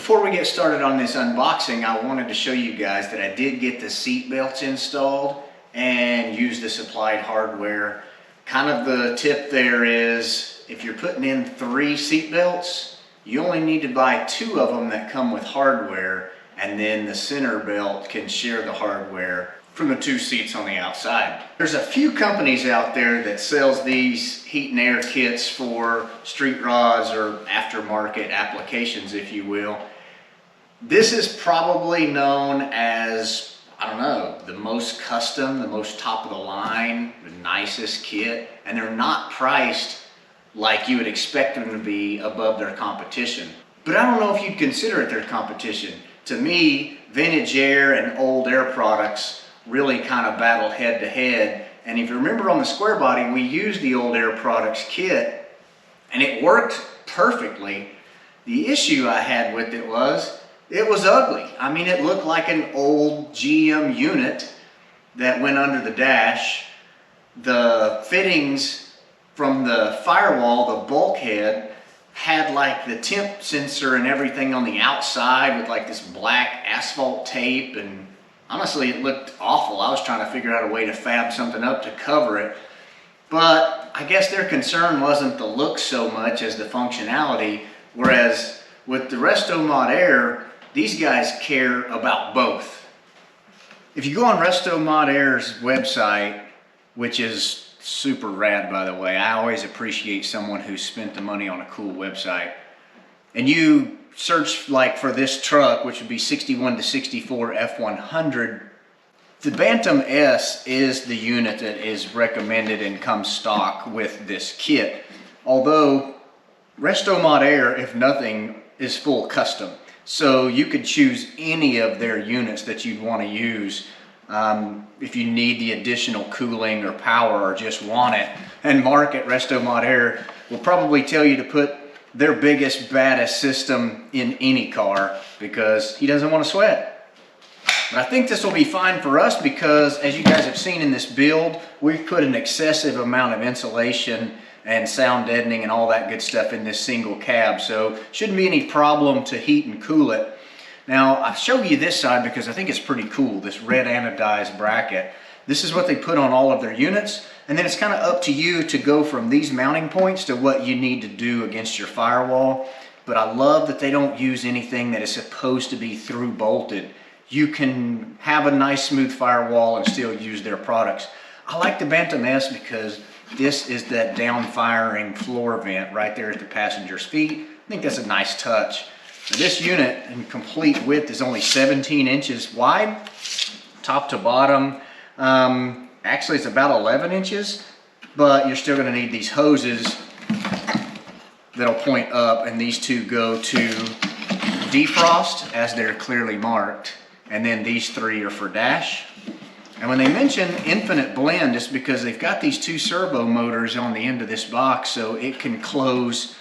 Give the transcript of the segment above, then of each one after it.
Before we get started on this unboxing, I wanted to show you guys that I did get the seat belts installed and use the supplied hardware. Kind of the tip there is, if you're putting in 3 seat belts, you only need to buy 2 of them that come with hardware, and then the center belt can share the hardware from the 2 seats on the outside. There's a few companies out there that sells these heat and air kits for street rods or aftermarket applications, if you will. This is probably known as, I don't know, the most custom, the most top of the line, the nicest kit, and they're not priced like you would expect them to be above their competition. But I don't know if you'd consider it their competition. To me, vintage air and old air products really kind of battle head to head. And if you remember on the square body, we used the old air products kit and it worked perfectly. The issue I had with it was ugly. I mean, it looked like an old GM unit that went under the dash. The fittings from the firewall, the bulkhead, had like the temp sensor and everything on the outside with like this black asphalt tape, and honestly it looked awful. I was trying to figure out a way to fab something up to cover it, but I guess their concern wasn't the look so much as the functionality, whereas with the RESTOMOD AIR, these guys care about both. If you go on RESTOMOD AIR's website, which is super rad, by the way. I always appreciate someone who spent the money on a cool website. And you search like for this truck, which would be 61 to 64 F100. The Bantam-S is the unit that is recommended and comes stock with this kit. Although RESTOMOD AIR, if nothing, is full custom. So you could choose any of their units that you'd want to use. If you need the additional cooling or power or just want it. And Mark at RESTOMOD AIR will probably tell you to put their biggest, baddest system in any car because he doesn't want to sweat. But I think this will be fine for us because, as you guys have seen in this build, we've put an excessive amount of insulation and sound deadening and all that good stuff in this single cab. So shouldn't be any problem to heat and cool it. Now, I'll show you this side because I think it's pretty cool, this red anodized bracket. This is what they put on all of their units, and then it's kind of up to you to go from these mounting points to what you need to do against your firewall. But I love that they don't use anything that is supposed to be through bolted. You can have a nice smooth firewall and still use their products. I like the Bantam-S because this is that down firing floor vent right there at the passenger's feet. I think that's a nice touch. Now, this unit in complete width is only 17 inches wide, top to bottom. Actually, it's about 11 inches, but you're still going to need these hoses that'll point up, and these 2 go to defrost as they're clearly marked, and then these 3 are for dash. And when they mention infinite blend, it's because they've got these 2 servo motors on the end of this box, so it can close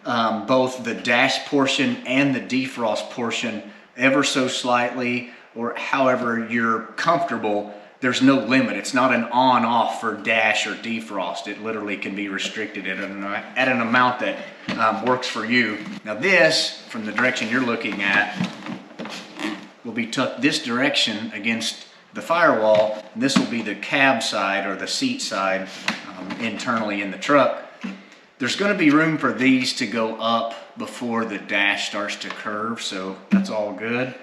both the dash portion and the defrost portion ever so slightly, or however you're comfortable. There's no limit. It's not an on-off for dash or defrost. It literally can be restricted at an amount that works for you. Now this, from the direction you're looking at, will be tucked this direction against the firewall. And this will be the cab side or the seat side internally in the truck. There's going to be room for these to go up before the dash starts to curve, so that's all good.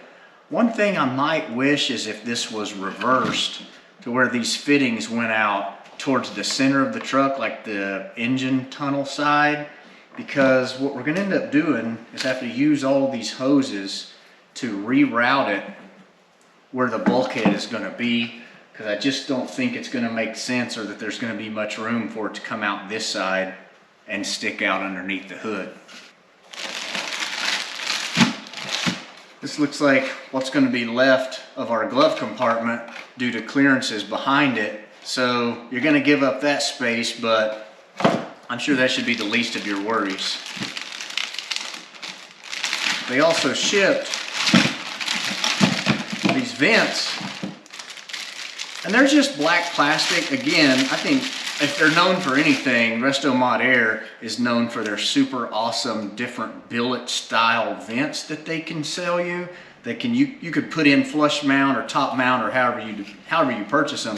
One thing I might wish is if this was reversed to where these fittings went out towards the center of the truck, like the engine tunnel side, because what we're going to end up doing is have to use all of these hoses to reroute it where the bulkhead is going to be, because I just don't think it's going to make sense or that there's going to be much room for it to come out this side and stick out underneath the hood. This looks like what's going to be left of our glove compartment due to clearances behind it. So you're going to give up that space, but I'm sure that should be the least of your worries. They also shipped these vents, and they're just black plastic. Again, I think if they're known for anything, Restomod Air is known for their super awesome different billet style vents that they can sell you. They can you could put in flush mount or top mount or however you purchase them.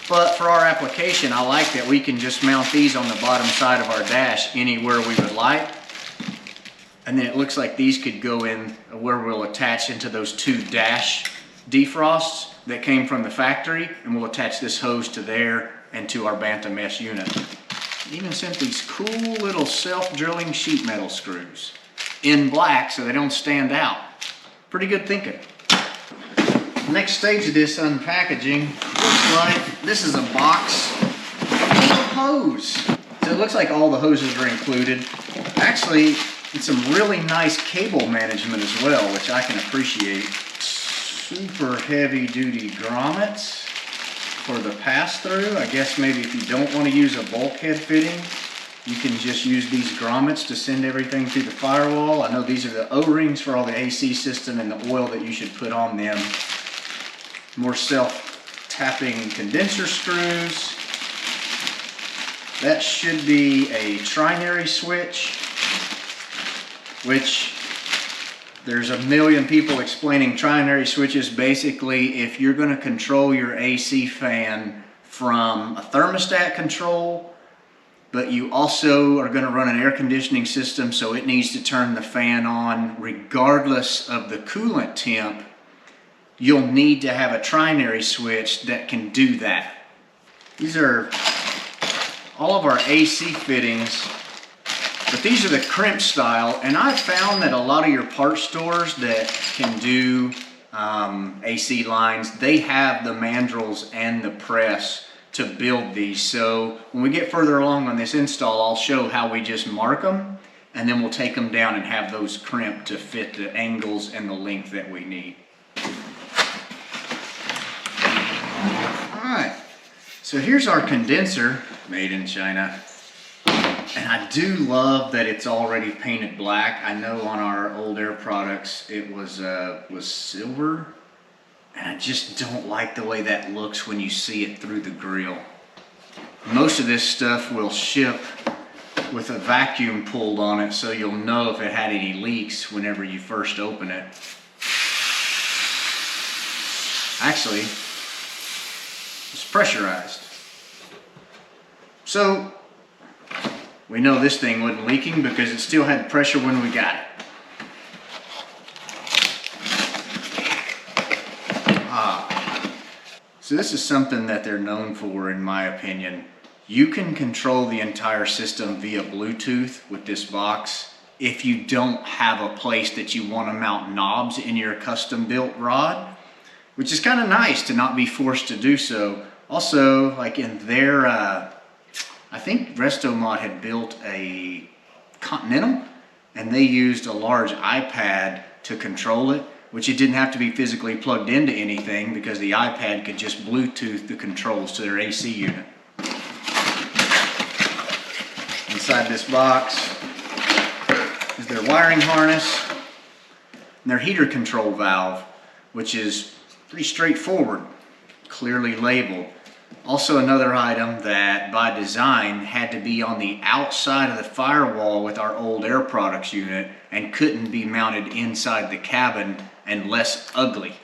But for our application, I like that we can just mount these on the bottom side of our dash anywhere we would like. And then it looks like these could go in where we'll attach into those two dash defrosts that came from the factory, and we'll attach this hose to there and to our Bantam-S unit. Even sent these cool little self-drilling sheet metal screws in black so they don't stand out. Pretty good thinking. Next stage of this unpackaging looks like this is a box full of hose. So it looks like all the hoses are included. Actually, it's some really nice cable management as well, which I can appreciate. Super heavy duty grommets for the pass-through. I guess maybe if you don't want to use a bulkhead fitting, you can just use these grommets to send everything through the firewall. I know these are the O-rings for all the AC system and the oil that you should put on them. More self-tapping condenser screws. That should be a trinary switch, which there's a million people explaining trinary switches. Basically, if you're going to control your AC fan from a thermostat control, but you also are going to run an air conditioning system, so it needs to turn the fan on regardless of the coolant temp, you'll need to have a trinary switch that can do that. These are all of our AC fittings, but these are the crimp style, and I've found that a lot of your parts stores that can do AC lines, they have the mandrels and the press to build these. So when we get further along on this install, I'll show how we just mark them, and then we'll take them down and have those crimped to fit the angles and the length that we need. Alright, so here's our condenser, made in China. And I do love that it's already painted black. I know on our old Air products it was silver, and I just don't like the way that looks when you see it through the grill. Most of this stuff will ship with a vacuum pulled on it, so you'll know if it had any leaks whenever you first open it. Actually, it's pressurized. So we know this thing wasn't leaking because it still had pressure when we got it. So this is something that they're known for, in my opinion. You can control the entire system via Bluetooth with this box if you don't have a place that you want to mount knobs in your custom built rod, which is kind of nice to not be forced to do so. Also, like in their, I think Restomod had built a Continental, and they used a large iPad to control it, which it didn't have to be physically plugged into anything because the iPad could just Bluetooth the controls to their AC unit. Inside this box is their wiring harness and their heater control valve, which is pretty straightforward, clearly labeled. Also another item that by design had to be on the outside of the firewall with our old Air Products unit and couldn't be mounted inside the cabin and less ugly.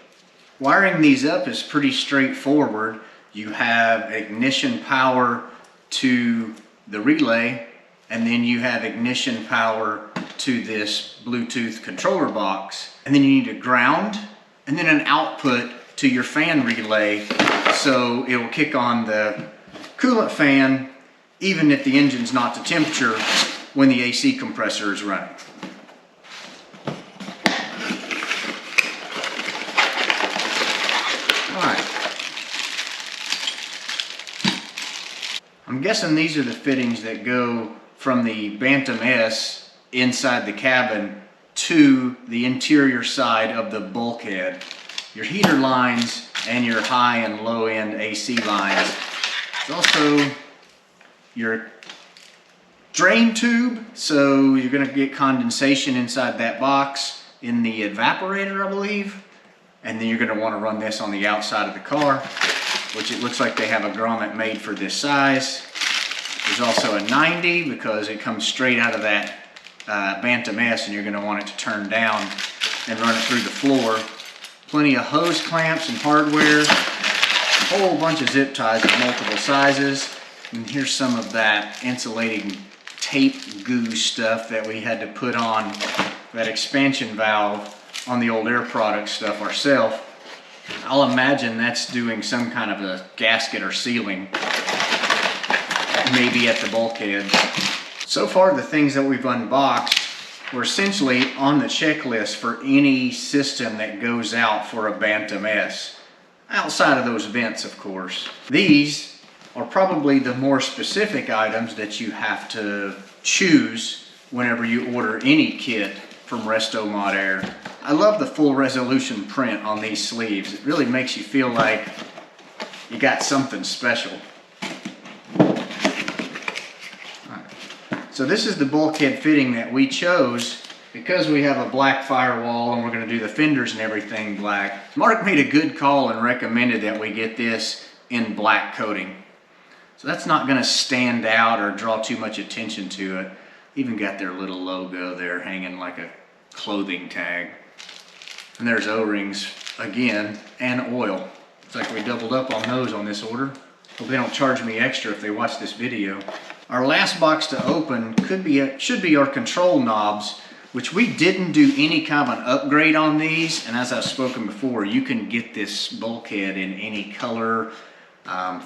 Wiring these up is pretty straightforward. You have ignition power to the relay, and then you have ignition power to this Bluetooth controller box, and then you need a ground and then an output to your fan relay, so it will kick on the coolant fan even if the engine's not to temperature when the AC compressor is running. Alright. I'm guessing these are the fittings that go from the Bantam-S inside the cabin to the interior side of the bulkhead. Your heater lines and your high and low end AC lines. It's also your drain tube, so you're going to get condensation inside that box in the evaporator, I believe. And then you're going to want to run this on the outside of the car, which it looks like they have a grommet made for this size. There's also a 90 because it comes straight out of that Bantam-S, and you're going to want it to turn down and run it through the floor. Plenty of hose clamps and hardware. A whole bunch of zip ties of multiple sizes. And here's some of that insulating tape goo stuff that we had to put on that expansion valve on the old Air Product stuff ourselves. I'll imagine that's doing some kind of a gasket or sealing, maybe at the bulkhead. So far, the things that we've unboxed were essentially on the checklist for any system that goes out for a Bantam-S. Outside of those vents, of course. These are probably the more specific items that you have to choose whenever you order any kit from Restomod Air. I love the full resolution print on these sleeves. It really makes you feel like you got something special. So this is the bulkhead fitting that we chose because we have a black firewall and we're going to do the fenders and everything black. Mark made a good call and recommended that we get this in black coating. So that's not going to stand out or draw too much attention to it. Even got their little logo there hanging like a clothing tag. And there's O-rings again and oil. It's like we doubled up on those on this order. Hope they don't charge me extra if they watch this video. Our last box to open should be our control knobs, which we didn't do any kind of an upgrade on these. And as I've spoken before, you can get this bulkhead in any color,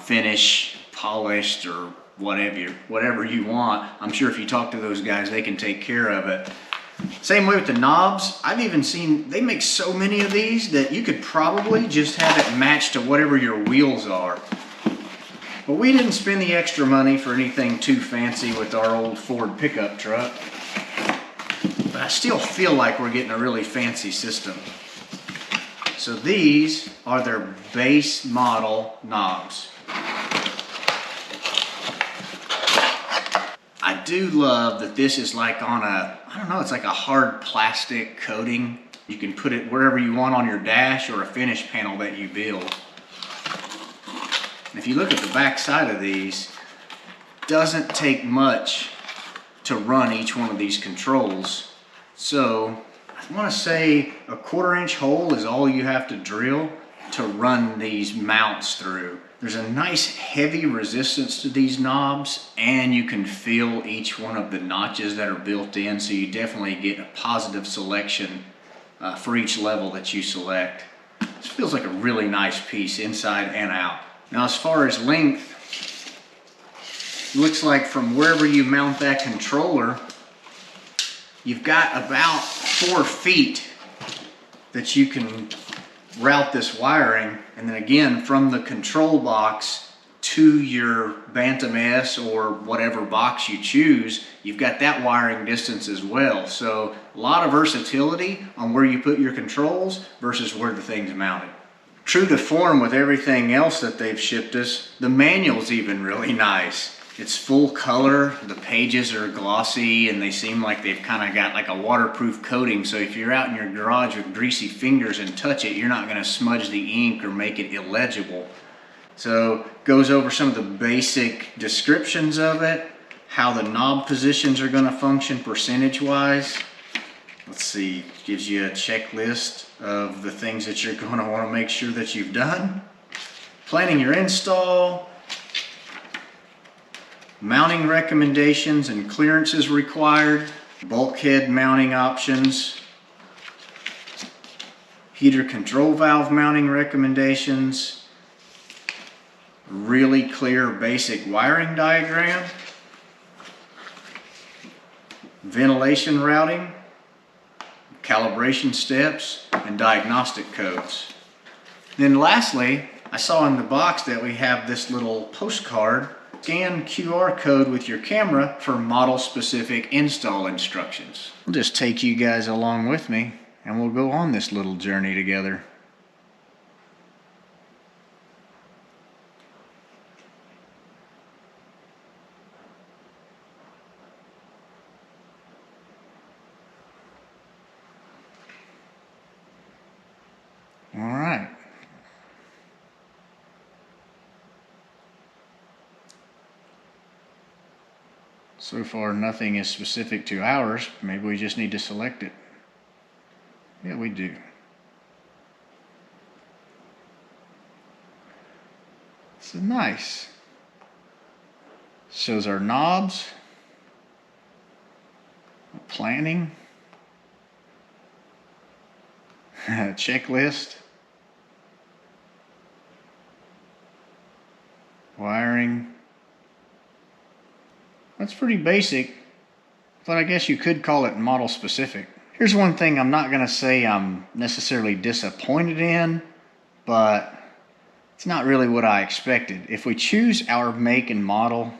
finish, polished, or whatever you want. I'm sure if you talk to those guys, they can take care of it. Same way with the knobs. I've even seen, they make so many of these that you could probably just have it matched to whatever your wheels are. But we didn't spend the extra money for anything too fancy with our old Ford pickup truck. But I still feel like we're getting a really fancy system. So these are their base model knobs. I do love that this is like on a, I don't know, it's like a hard plastic coating. You can put it wherever you want on your dash or a finish panel that you build. If you look at the back side of these, it doesn't take much to run each one of these controls. So I want to say a 1/4 inch hole is all you have to drill to run these mounts through. There's a nice heavy resistance to these knobs, and you can feel each one of the notches that are built in, so you definitely get a positive selection for each level that you select. This feels like a really nice piece inside and out. Now, as far as length, it looks like from wherever you mount that controller, you've got about 4 feet that you can route this wiring. And then again, from the control box to your Bantam-S or whatever box you choose, you've got that wiring distance as well. So a lot of versatility on where you put your controls versus where the thing's mounted. True to form with everything else that they've shipped us, the manual's even really nice. It's full color, the pages are glossy, and they seem like they've kind of got like a waterproof coating, so if you're out in your garage with greasy fingers and touch it, you're not going to smudge the ink or make it illegible. So goes over some of the basic descriptions of it, how the knob positions are going to function percentage-wise. Let's see, gives you a checklist of the things that you're going to want to make sure that you've done. Planning your install, mounting recommendations and clearances required, bulkhead mounting options, heater control valve mounting recommendations, really clear basic wiring diagram, ventilation routing, calibration steps, and diagnostic codes. Then lastly, I saw in the box that we have this little postcard. Scan QR code with your camera for model-specific install instructions. I'll just take you guys along with me and we'll go on this little journey together. All right. So far nothing is specific to ours. Maybe we just need to select it. Yeah, we do. This is nice. Shows our knobs, planning, checklist, wiring. That's pretty basic, but I guess you could call it model specific. Here's one thing I'm not going to say I'm necessarily disappointed in, but it's not really what I expected. If we choose our make and model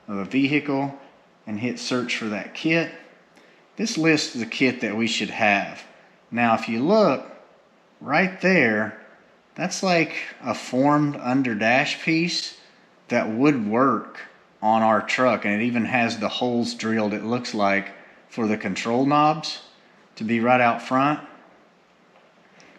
of a vehicle and hit search for that kit, this lists the kit that we should have. Now if you look right there, that's like a formed under dash piece that would work on our truck, and it even has the holes drilled, it looks like, for the control knobs to be right out front.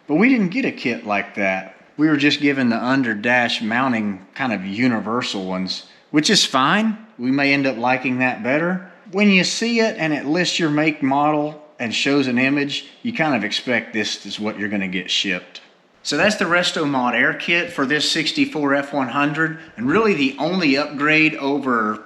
But we didn't get a kit like that. We were just given the under dash mounting kind of universal ones, which is fine. We may end up liking that better. When you see it and it lists your make, model, and shows an image, you kind of expect this is what you're going to get shipped. So that's the Restomod Air kit for this 64 F100, and really the only upgrade over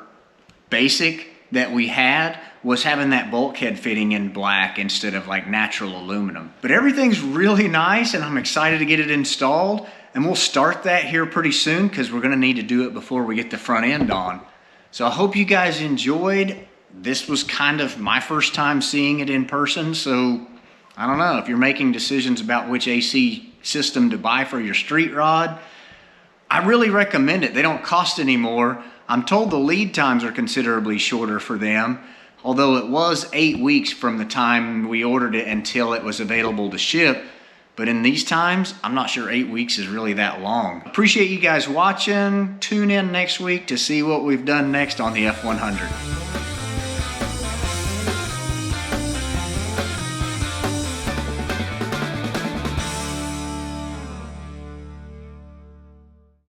basic that we had was having that bulkhead fitting in black instead of like natural aluminum. But everything's really nice and I'm excited to get it installed, and we'll start that here pretty soon because we're gonna need to do it before we get the front end on. So I hope you guys enjoyed. This was kind of my first time seeing it in person, so I don't know, if you're making decisions about which AC system to buy for your street rod, I really recommend it. They don't cost any more. I'm told the lead times are considerably shorter for them, although it was 8 weeks from the time we ordered it until it was available to ship. But in these times, I'm not sure 8 weeks is really that long. Appreciate you guys watching. Tune in next week to see what we've done next on the F100.